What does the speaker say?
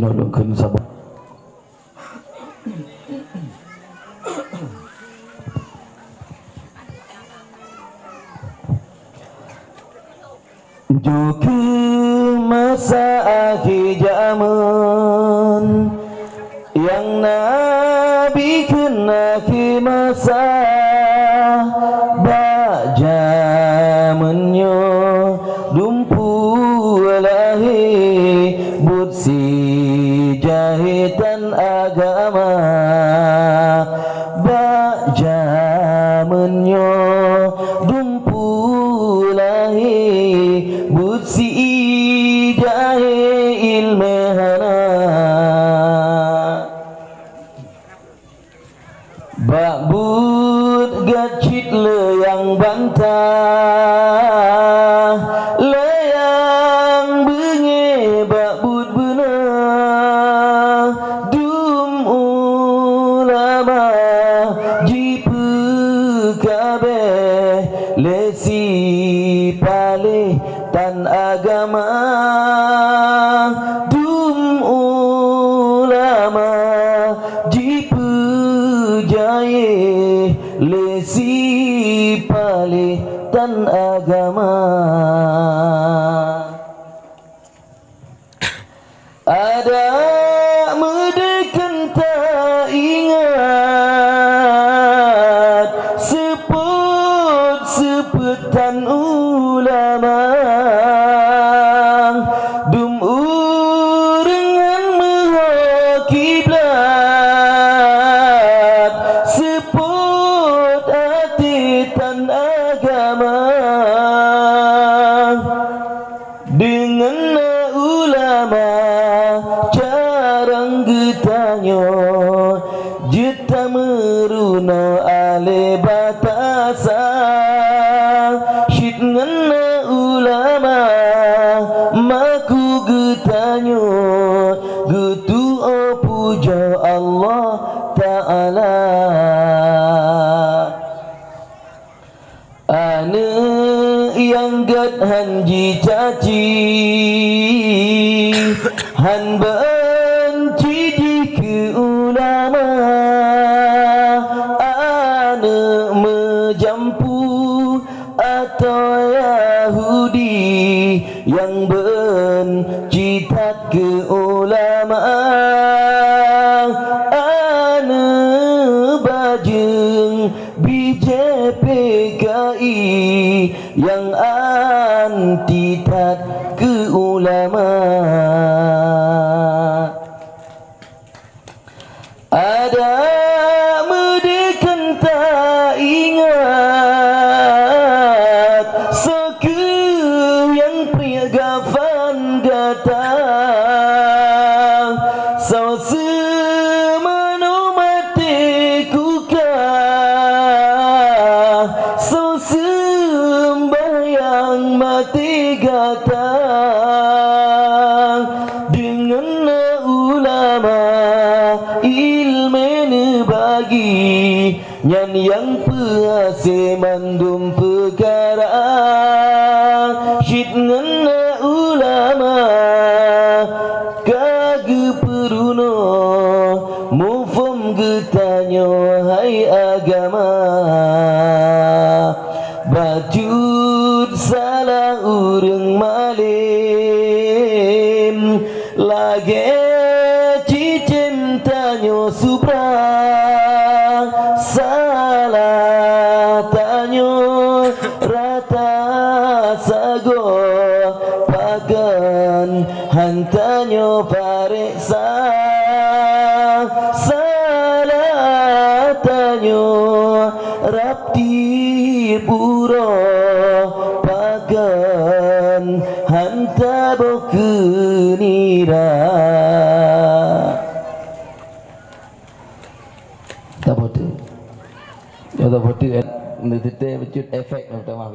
Kinodongkeun sabab Juku masa akhir zaman yang Nabi kena ke masa bak zamannya dumpulahi butsi jahitan agama bak zamannya dumpulahi butsi jahe ilmehana bak but gacit leyang bantah leyang bengi bak but benar dum ulama jipu kabeh lesi palih tan agama dum ulama jipu jaye lesi palih tan agama ada medekan tak ingat seput-seputan ulama dum urengan maha kiblat seput hati tan agama dengan ulama jarang getanyo jeta meruno ale batasa syid ngena ulama maku getanyo getu puja Allah Ta'ala ane yang gad hanji caci han benci di ke ulama ane menjampu atau Yahudi yang benci tak ke ulama ane bajeng BJPKI yang anti tak ke ulama ada medekan tak ingat seke yang pria gafan datang so semano mati kukah so sembahyang mati gatang dengan ulama ilmu bagi nyan yang puase mandum perkara syid ngena ulama kage peruno mufum getanyo hai agama bajud salah urang malim lage cicim tanyo subra salah tanyo rata sago pagan hantanyo pareksa salah tanyo rapti puro pagan hanta bokenira tak boleh ya tak boleh nanti kita efek pertama